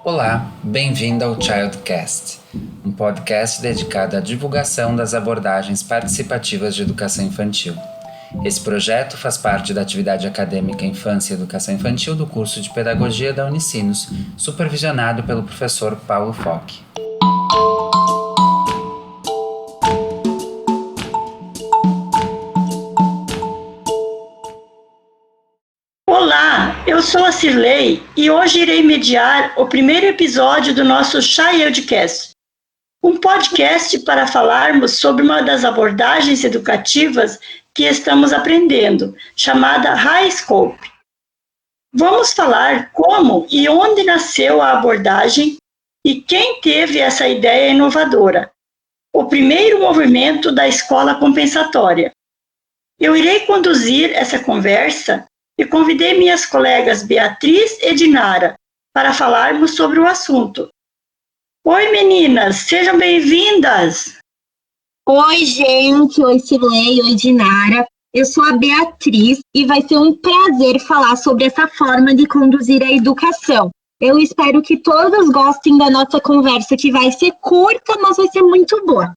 Olá, bem-vindo ao Childcast, um podcast dedicado à divulgação das abordagens participativas de educação infantil. Esse projeto faz parte da atividade acadêmica Infância e Educação Infantil do curso de Pedagogia da Unicinos, supervisionado pelo professor Paulo Fock. Olá, eu sou a Cirlei e hoje irei mediar o primeiro episódio do nosso Childcast, um podcast para falarmos sobre uma das abordagens educativas que estamos aprendendo, chamada High Scope. Vamos falar como e onde nasceu a abordagem e quem teve essa ideia inovadora, o primeiro movimento da escola compensatória. Eu irei conduzir essa conversa e convidei minhas colegas Beatriz e Dinara para falarmos sobre o assunto. Oi, meninas, sejam bem-vindas! Oi, gente! Oi, Cirlei! Oi, Dinara! Eu sou a Beatriz e vai ser um prazer falar sobre essa forma de conduzir a educação. Eu espero que todos gostem da nossa conversa, que vai ser curta, mas vai ser muito boa.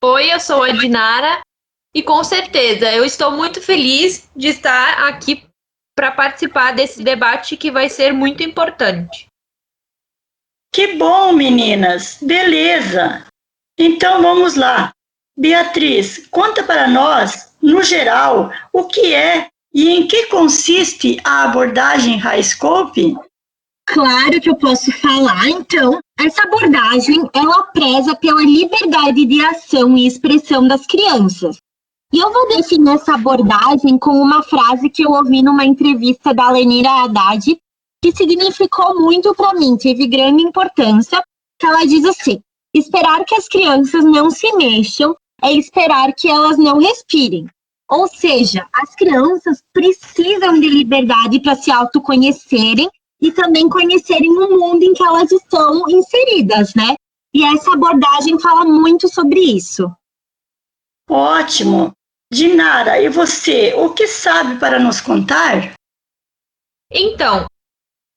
Oi, eu sou a Dinara. E com certeza, eu estou muito feliz de estar aqui para participar desse debate que vai ser muito importante. Que bom, meninas! Beleza! Então vamos lá. Beatriz, conta para nós, no geral, o que é e em que consiste a abordagem High Scope? Claro que eu posso falar. Então, essa abordagem, ela preza pela liberdade de ação e expressão das crianças. E eu vou definir essa abordagem com uma frase que eu ouvi numa entrevista da Lenira Haddad, que significou muito para mim, teve grande importância, que ela diz assim: esperar que as crianças não se mexam é esperar que elas não respirem. Ou seja, as crianças precisam de liberdade para se autoconhecerem e também conhecerem o mundo em que elas estão inseridas, né? E essa abordagem fala muito sobre isso. Ótimo! Dinara, e você, o que sabe para nos contar? Então,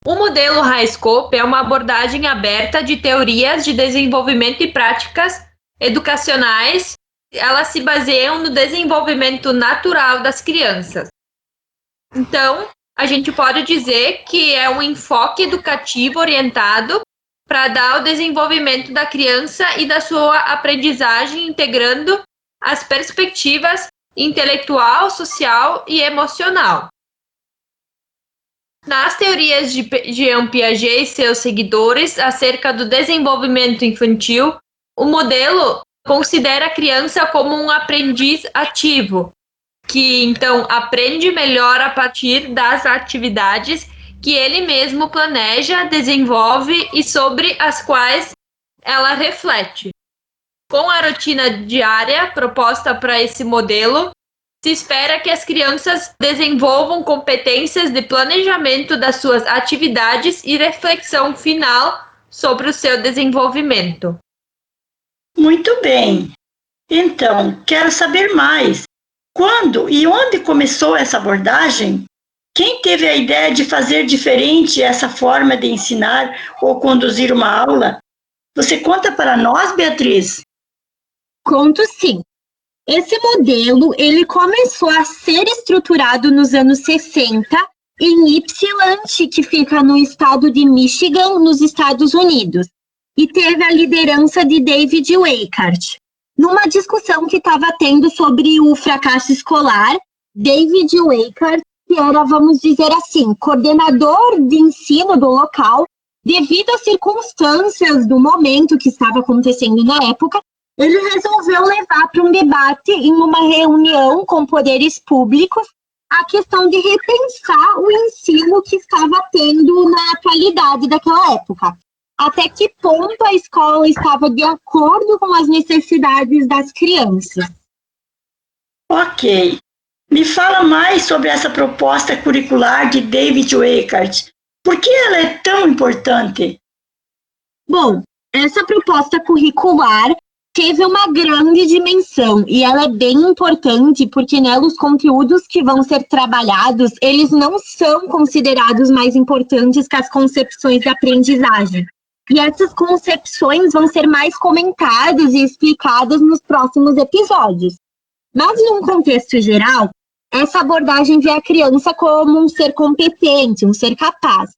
o modelo High Scope é uma abordagem aberta de teorias de desenvolvimento e práticas educacionais. Elas se baseiam no desenvolvimento natural das crianças. Então, a gente pode dizer que é um enfoque educativo orientado para dar o desenvolvimento da criança e da sua aprendizagem, integrando as perspectivas intelectual, social e emocional. Nas teorias de Jean Piaget e seus seguidores acerca do desenvolvimento infantil, o modelo considera a criança como um aprendiz ativo, que então aprende melhor a partir das atividades que ele mesmo planeja, desenvolve e sobre as quais ela reflete. Com a rotina diária proposta para esse modelo, se espera que as crianças desenvolvam competências de planejamento das suas atividades e reflexão final sobre o seu desenvolvimento. Muito bem! Então, quero saber mais. Quando e onde começou essa abordagem? Quem teve a ideia de fazer diferente essa forma de ensinar ou conduzir uma aula? Você conta para nós, Beatriz? Conto sim. Esse modelo, ele começou a ser estruturado nos anos 60 em Ypsilanti, que fica no estado de Michigan, nos Estados Unidos, e teve a liderança de David Weikart. Numa discussão que estava tendo sobre o fracasso escolar, David Weikart, que era, vamos dizer assim, coordenador de ensino do local, devido às circunstâncias do momento que estava acontecendo na época, ele resolveu levar para um debate em uma reunião com poderes públicos a questão de repensar o ensino que estava tendo na atualidade daquela época. Até que ponto a escola estava de acordo com as necessidades das crianças. Ok. Me fala mais sobre essa proposta curricular de David Weikart. Por que ela é tão importante? Bom, essa proposta curricular teve uma grande dimensão e ela é bem importante porque nela os conteúdos que vão ser trabalhados, eles não são considerados mais importantes que as concepções de aprendizagem. E essas concepções vão ser mais comentadas e explicadas nos próximos episódios. Mas, num contexto geral, essa abordagem vê a criança como um ser competente, um ser capaz.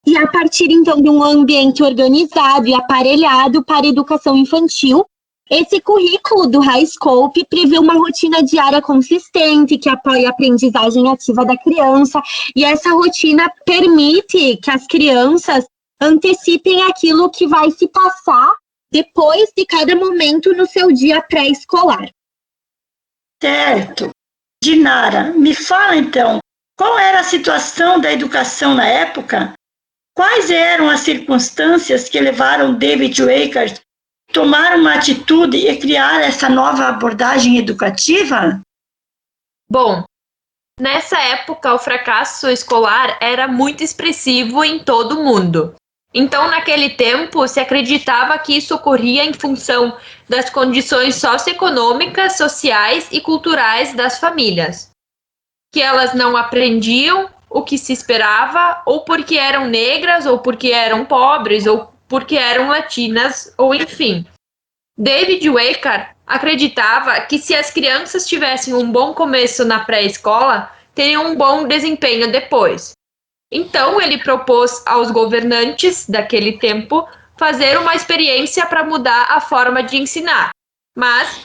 E a partir, então, de um ambiente organizado e aparelhado para a educação infantil, esse currículo do HighScope prevê uma rotina diária consistente que apoia a aprendizagem ativa da criança, e essa rotina permite que as crianças antecipem aquilo que vai se passar depois de cada momento no seu dia pré-escolar. Certo. Dinara, me fala então, qual era a situação da educação na época? Quais eram as circunstâncias que levaram David Weikart a tomar uma atitude e criar essa nova abordagem educativa? Bom, nessa época o fracasso escolar era muito expressivo em todo o mundo. Então, naquele tempo, se acreditava que isso ocorria em função das condições socioeconômicas, sociais e culturais das famílias. Que elas não aprendiam o que se esperava, ou porque eram negras, ou porque eram pobres, ou porque eram latinas, ou enfim. David Weikart acreditava que se as crianças tivessem um bom começo na pré-escola, teriam um bom desempenho depois. Então, ele propôs aos governantes daquele tempo fazer uma experiência para mudar a forma de ensinar, mas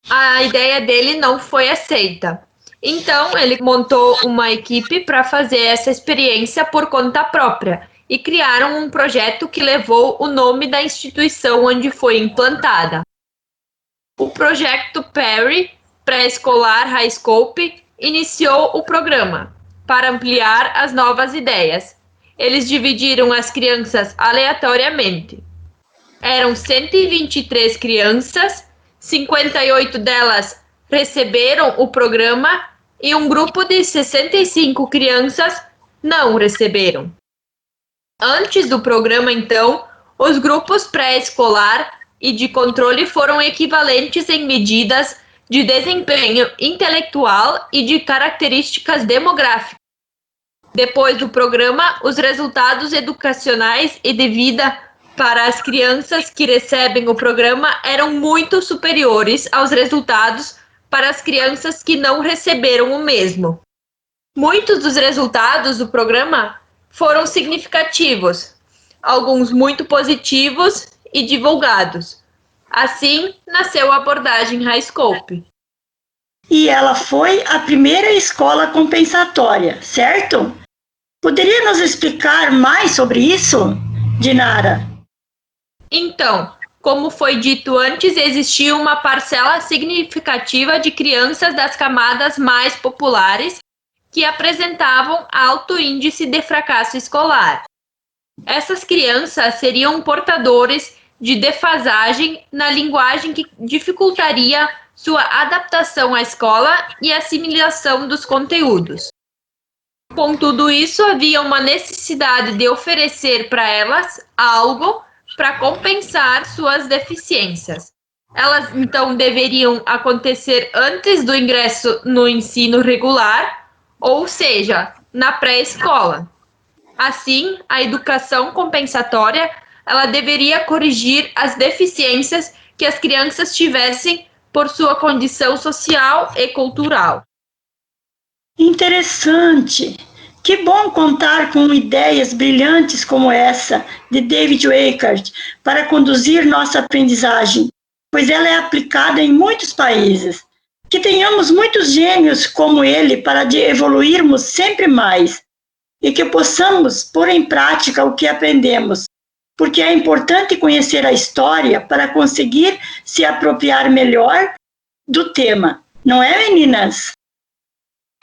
a ideia dele não foi aceita. Então, ele montou uma equipe para fazer essa experiência por conta própria e criaram um projeto que levou o nome da instituição onde foi implantada. O projeto Perry, pré-escolar HighScope, iniciou o programa para ampliar as novas ideias. Eles dividiram as crianças aleatoriamente. Eram 123 crianças, 58 delas receberam o programa e um grupo de 65 crianças não receberam. Antes do programa, então, os grupos pré-escolar e de controle foram equivalentes em medidas de desempenho intelectual e de características demográficas. Depois do programa, os resultados educacionais e de vida para as crianças que recebem o programa eram muito superiores aos resultados para as crianças que não receberam o mesmo. Muitos dos resultados do programa foram significativos, alguns muito positivos e divulgados. Assim, nasceu a abordagem HighScope. E ela foi a primeira escola compensatória, certo? Poderia nos explicar mais sobre isso, Dinara? Então, como foi dito antes, existia uma parcela significativa de crianças das camadas mais populares que apresentavam alto índice de fracasso escolar. Essas crianças seriam portadores de defasagem na linguagem que dificultaria sua adaptação à escola e assimilação dos conteúdos. Com tudo isso, havia uma necessidade de oferecer para elas algo para compensar suas deficiências. Elas, então, deveriam acontecer antes do ingresso no ensino regular, ou seja, na pré-escola. Assim, a educação compensatória ela deveria corrigir as deficiências que as crianças tivessem por sua condição social e cultural. Interessante! Que bom contar com ideias brilhantes como essa de David Weikart para conduzir nossa aprendizagem, pois ela é aplicada em muitos países. Que tenhamos muitos gênios como ele para evoluirmos sempre mais e que possamos pôr em prática o que aprendemos, porque é importante conhecer a história para conseguir se apropriar melhor do tema. Não é, meninas?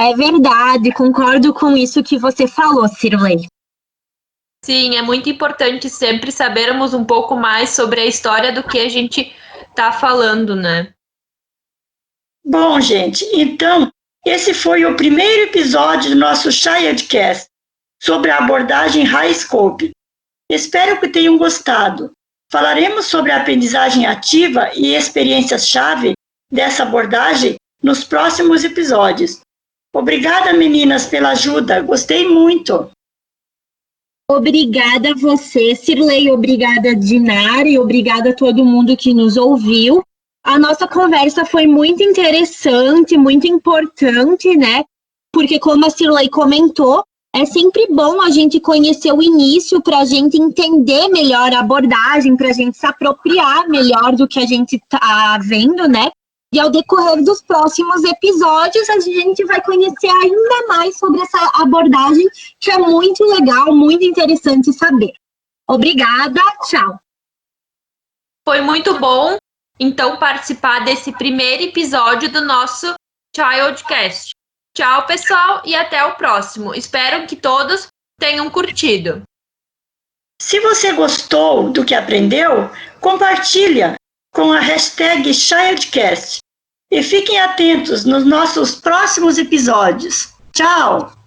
É verdade, concordo com isso que você falou, Cirlei. Sim, é muito importante sempre sabermos um pouco mais sobre a história do que a gente está falando, né? Bom, gente, então, esse foi o primeiro episódio do nosso Childcast sobre a abordagem HighScope. Espero que tenham gostado. Falaremos sobre a aprendizagem ativa e experiências-chave dessa abordagem nos próximos episódios. Obrigada, meninas, pela ajuda. Gostei muito. Obrigada a você, Cirlei, obrigada, Dinari, obrigada a todo mundo que nos ouviu. A nossa conversa foi muito interessante, muito importante, né? Porque, como a Cirlei comentou, é sempre bom a gente conhecer o início para a gente entender melhor a abordagem, para a gente se apropriar melhor do que a gente está vendo, né? E ao decorrer dos próximos episódios, a gente vai conhecer ainda mais sobre essa abordagem, que é muito legal, muito interessante saber. Obrigada, tchau. Foi muito bom, então, participar desse primeiro episódio do nosso Childcast. Tchau, pessoal, e até o próximo. Espero que todos tenham curtido. Se você gostou do que aprendeu, compartilha com a hashtag Childcast. E fiquem atentos nos nossos próximos episódios. Tchau!